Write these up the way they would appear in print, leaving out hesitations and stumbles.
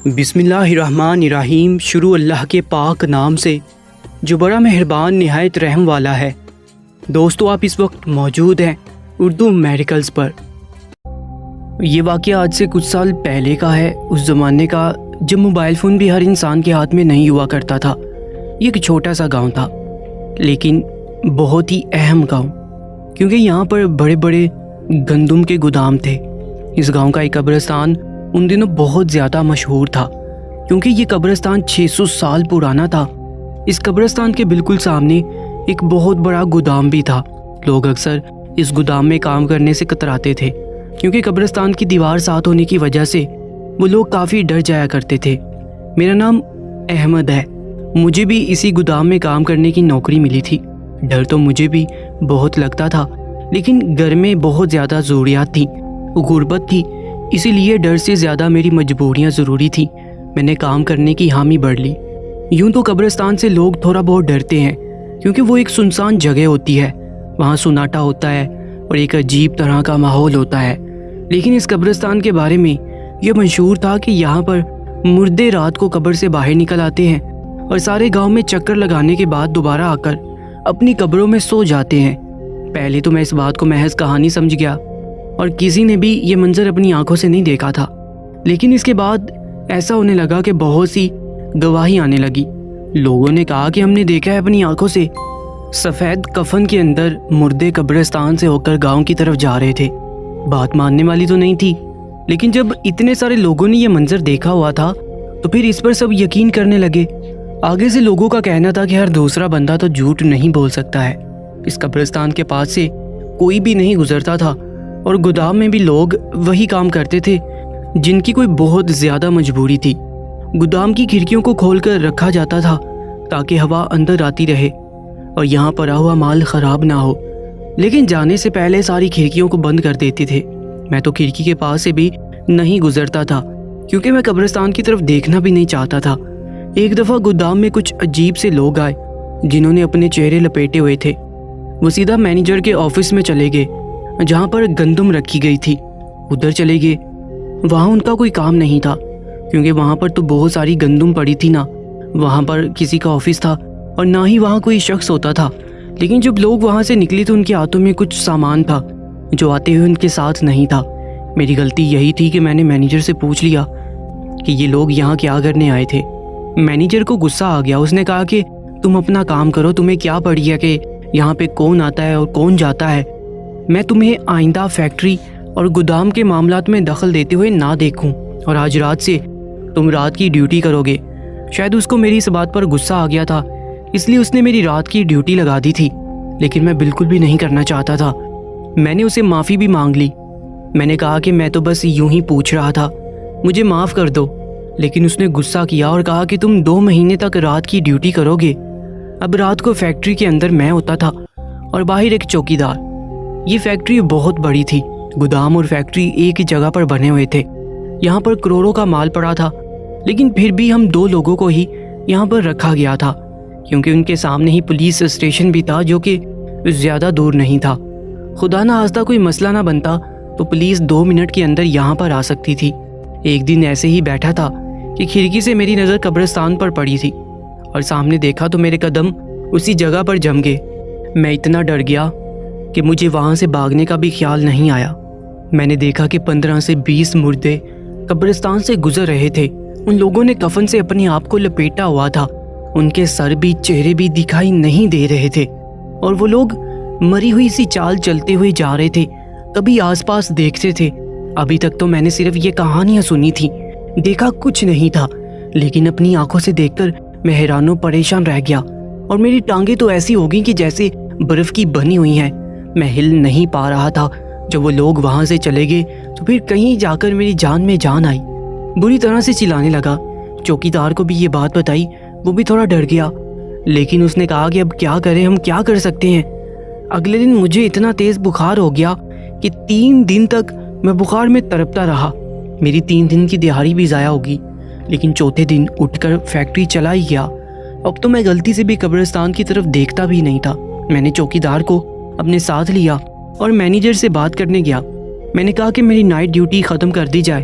بسم اللہ الرحمن الرحیم۔ شروع اللہ کے پاک نام سے جو بڑا مہربان نہایت رحم والا ہے۔ دوستو، آپ اس وقت موجود ہیں اردو میڈیکلز پر۔ یہ واقعہ آج سے کچھ سال پہلے کا ہے، اس زمانے کا جب موبائل فون بھی ہر انسان کے ہاتھ میں نہیں ہوا کرتا تھا۔ یہ ایک چھوٹا سا گاؤں تھا، لیکن بہت ہی اہم گاؤں، کیونکہ یہاں پر بڑے بڑے گندم کے گودام تھے۔ اس گاؤں کا ایک قبرستان ان دنوں بہت زیادہ مشہور تھا، کیونکہ یہ قبرستان 600 سال پرانا تھا۔ اس قبرستان کے بالکل سامنے ایک بہت بڑا گودام بھی تھا۔ لوگ اکثر اس گودام میں کام کرنے سے کتراتے تھے، کیونکہ قبرستان کی دیوار ساتھ ہونے کی وجہ سے وہ لوگ کافی ڈر جایا کرتے تھے۔ میرا نام احمد ہے، مجھے بھی اسی گودام میں کام کرنے کی نوکری ملی تھی۔ ڈر تو مجھے بھی بہت لگتا تھا، لیکن گھر میں بہت زیادہ ضروریات تھیں، غربت تھی، اسی لیے ڈر سے زیادہ میری مجبوریاں ضروری تھیں۔ میں نے کام کرنے کی حامی بڑھ لی۔ یوں تو قبرستان سے لوگ تھوڑا بہت ڈرتے ہیں، کیونکہ وہ ایک سنسان جگہ ہوتی ہے، وہاں سناٹا ہوتا ہے اور ایک عجیب طرح کا ماحول ہوتا ہے۔ لیکن اس قبرستان کے بارے میں یہ مشہور تھا کہ یہاں پر مردے رات کو قبر سے باہر نکل آتے ہیں اور سارے گاؤں میں چکر لگانے کے بعد دوبارہ آ کر اپنی قبروں میں سو جاتے ہیں۔ پہلے تو میں اس بات کو محض کہانی سمجھ گیا اور کسی نے بھی یہ منظر اپنی آنکھوں سے نہیں دیکھا تھا، لیکن اس کے بعد ایسا ہونے لگا کہ بہت سی گواہی آنے لگی۔ لوگوں نے کہا کہ ہم نے دیکھا ہے اپنی آنکھوں سے، سفید کفن کے اندر مردے قبرستان سے ہو کر گاؤں کی طرف جا رہے تھے۔ بات ماننے والی تو نہیں تھی، لیکن جب اتنے سارے لوگوں نے یہ منظر دیکھا ہوا تھا تو پھر اس پر سب یقین کرنے لگے۔ آگے سے لوگوں کا کہنا تھا کہ ہر دوسرا بندہ تو جھوٹ نہیں بول سکتا ہے۔ اس قبرستان کے پاس سے کوئی بھی نہیں گزرتا تھا، اور گودام میں بھی لوگ وہی کام کرتے تھے جن کی کوئی بہت زیادہ مجبوری تھی۔ گودام کی کھڑکیوں کو کھول کر رکھا جاتا تھا تاکہ ہوا اندر آتی رہے اور یہاں پڑا ہوا مال خراب نہ ہو، لیکن جانے سے پہلے ساری کھڑکیوں کو بند کر دیتے تھے۔ میں تو کھڑکی کے پاس سے بھی نہیں گزرتا تھا، کیونکہ میں قبرستان کی طرف دیکھنا بھی نہیں چاہتا تھا۔ ایک دفعہ گودام میں کچھ عجیب سے لوگ آئے جنہوں نے اپنے چہرے لپیٹے ہوئے تھے۔ وہ سیدھا مینیجر کے آفس میں چلے گئے جہاں پر گندم رکھی گئی تھی۔ ادھر چلے گئے، وہاں ان کا کوئی کام نہیں تھا، کیونکہ وہاں پر تو بہت ساری گندم پڑی تھی، نہ وہاں پر کسی کا آفس تھا اور نہ ہی وہاں کوئی شخص ہوتا تھا۔ لیکن جب لوگ وہاں سے نکلے تو ان کے ہاتھوں میں کچھ سامان تھا جو آتے ہوئے ان کے ساتھ نہیں تھا۔ میری غلطی یہی تھی کہ میں نے مینیجر سے پوچھ لیا کہ یہ لوگ یہاں کیا کرنے آئے تھے۔ مینیجر کو غصہ آ گیا، اس نے کہا کہ تم اپنا کام کرو، تمہیں کیا پڑی ہے کہ یہاں پہ کون آتا ہے اور کون جاتا ہے؟ میں تمہیں آئندہ فیکٹری اور گودام کے معاملات میں دخل دیتے ہوئے نہ دیکھوں، اور آج رات سے تم رات کی ڈیوٹی کرو گے۔ شاید اس کو میری اس بات پر غصہ آ گیا تھا، اس لیے اس نے میری رات کی ڈیوٹی لگا دی تھی، لیکن میں بالکل بھی نہیں کرنا چاہتا تھا۔ میں نے اسے معافی بھی مانگ لی۔ میں نے کہا کہ میں تو بس یوں ہی پوچھ رہا تھا، مجھے معاف کر دو۔ لیکن اس نے غصہ کیا اور کہا کہ تم 2 مہینے تک رات کی ڈیوٹی کرو گے۔ اب رات کو فیکٹری کے اندر میں ہوتا تھا اور باہر ایک چوکیدار۔ یہ فیکٹری بہت بڑی تھی، گودام اور فیکٹری ایک ہی جگہ پر بنے ہوئے تھے۔ یہاں پر کروڑوں کا مال پڑا تھا، لیکن پھر بھی ہم 2 لوگوں کو ہی یہاں پر رکھا گیا تھا، کیونکہ ان کے سامنے ہی پولیس اسٹیشن بھی تھا جو کہ زیادہ دور نہیں تھا۔ خدا نہ خواستہ کوئی مسئلہ نہ بنتا تو پولیس 2 منٹ کے اندر یہاں پر آ سکتی تھی۔ ایک دن ایسے ہی بیٹھا تھا کہ کھڑکی سے میری نظر قبرستان پر پڑی تھی، اور سامنے دیکھا تو میرے قدم اسی جگہ پر جم گئے۔ میں اتنا ڈر گیا کہ مجھے وہاں سے بھاگنے کا بھی خیال نہیں آیا۔ میں نے دیکھا کہ 15 سے 20 مردے قبرستان سے گزر رہے تھے۔ ان لوگوں نے کفن سے اپنے آپ کو لپیٹا ہوا تھا، ان کے سر بھی چہرے بھی دکھائی نہیں دے رہے تھے، اور وہ لوگ مری ہوئی سی چال چلتے ہوئے جا رہے تھے، کبھی آس پاس دیکھتے تھے۔ ابھی تک تو میں نے صرف یہ کہانیاں سنی تھی، دیکھا کچھ نہیں تھا، لیکن اپنی آنکھوں سے دیکھ کر میں حیران و پریشان رہ گیا، اور میری ٹانگیں تو ایسی ہو گئیں کہ جیسے برف کی بنی ہوئی ہیں۔ میں ہل نہیں پا رہا تھا۔ جب وہ لوگ وہاں سے چلے گئے تو پھر کہیں جا کر میری جان میں جان آئی، بری طرح سے چلانے لگا۔ چوکیدار کو بھی یہ بات بتائی، وہ بھی تھوڑا ڈر گیا، لیکن اس نے کہا کہ اب کیا کریں، ہم کیا کر سکتے ہیں۔ اگلے دن مجھے اتنا تیز بخار ہو گیا کہ 3 دن تک میں بخار میں تڑپتا رہا۔ میری 3 دن کی دہاڑی بھی ضائع ہوگی، لیکن چوتھے دن اٹھ کر فیکٹری چلا ہی گیا۔ اب تو میں غلطی سے بھی قبرستان کی طرف دیکھتا بھی نہیں تھا۔ میں نے چوکیدار کو اپنے ساتھ لیا اور مینیجر سے بات کرنے گیا۔ میں نے کہا کہ میری نائٹ ڈیوٹی ختم کر دی جائے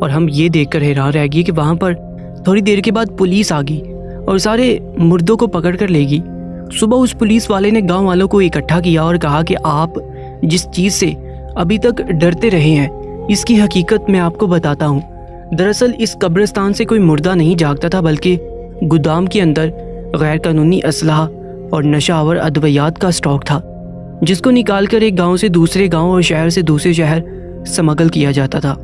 اور ہم یہ دیکھ کر حیران رہ گئے کہ وہاں پر تھوڑی دیر کے بعد پولیس آ گئی اور سارے مردوں کو پکڑ کر لے گئی۔ صبح اس پولیس والے نے گاؤں والوں کو اکٹھا کیا اور کہا کہ آپ جس چیز سے ابھی تک ڈرتے رہے ہیں اس کی حقیقت میں آپ کو بتاتا ہوں۔ دراصل اس قبرستان سے کوئی مردہ نہیں جاگتا تھا، بلکہ گودام کے اندر غیر قانونی اسلحہ اور نشہ آور ادویات کا اسٹاک تھا، جس کو نکال کر ایک گاؤں سے دوسرے گاؤں اور شہر سے دوسرے شہر سمگل کیا جاتا تھا۔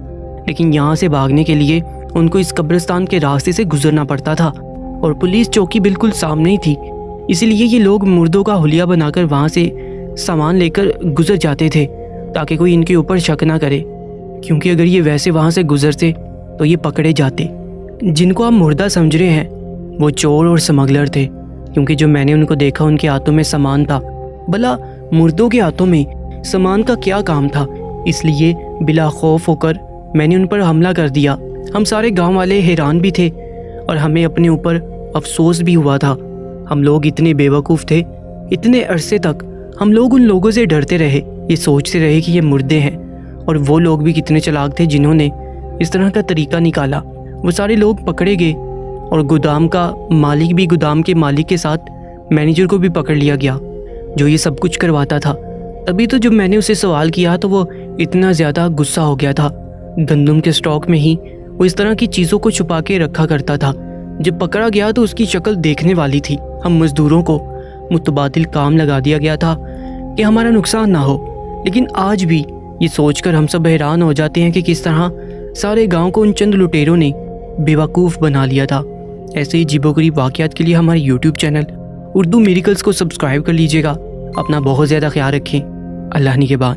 لیکن یہاں سے بھاگنے کے لیے ان کو اس قبرستان کے راستے سے گزرنا پڑتا تھا اور پولیس چوکی بالکل سامنے ہی تھی، اسی لیے یہ لوگ مردوں کا حلیہ بنا کر وہاں سے سامان لے کر گزر جاتے تھے تاکہ کوئی ان کے اوپر شک نہ کرے، کیونکہ اگر یہ ویسے وہاں سے گزرتے تو یہ پکڑے جاتے۔ جن کو آپ مردہ سمجھ رہے ہیں وہ چور اور سمگلر تھے، کیونکہ جو میں نے ان کو دیکھا ان کے ہاتھوں میں سامان تھا۔ بھلا مردوں کے ہاتھوں میں سامان کا کیا کام تھا؟ اس لیے بلا خوف ہو کر میں نے ان پر حملہ کر دیا۔ ہم سارے گاؤں والے حیران بھی تھے اور ہمیں اپنے اوپر افسوس بھی ہوا تھا۔ ہم لوگ اتنے بے وقوف تھے، اتنے عرصے تک ہم لوگ ان لوگوں سے ڈرتے رہے، یہ سوچتے رہے کہ یہ مردے ہیں، اور وہ لوگ بھی کتنے چلاک تھے جنہوں نے اس طرح کا طریقہ نکالا۔ وہ سارے لوگ پکڑے گئے اور گودام کا مالک بھی، گودام کے مالک کے ساتھ مینیجر کو بھی پکڑ لیا گیا جو یہ سب کچھ کرواتا تھا۔ تبھی تو جب میں نے اسے سوال کیا تو وہ اتنا زیادہ غصہ ہو گیا تھا۔ گندم کے اسٹاک میں ہی وہ اس طرح کی چیزوں کو چھپا کے رکھا کرتا تھا۔ جب پکڑا گیا تو اس کی شکل دیکھنے والی تھی۔ ہم مزدوروں کو متبادل کام لگا دیا گیا تھا کہ ہمارا نقصان نہ ہو، لیکن آج بھی یہ سوچ کر ہم سب حیران ہو جاتے ہیں کہ کس طرح سارے گاؤں کو ان چند لٹیروں نے بے وقوف بنا لیا تھا۔ ایسے ہی عجیب و غریب واقعات کے لیے ہمارے یوٹیوب چینل اردو میریکلز کو سبسکرائب کر لیجیے گا۔ اپنا بہت زیادہ خیال رکھیں۔ اللہ نگہبان۔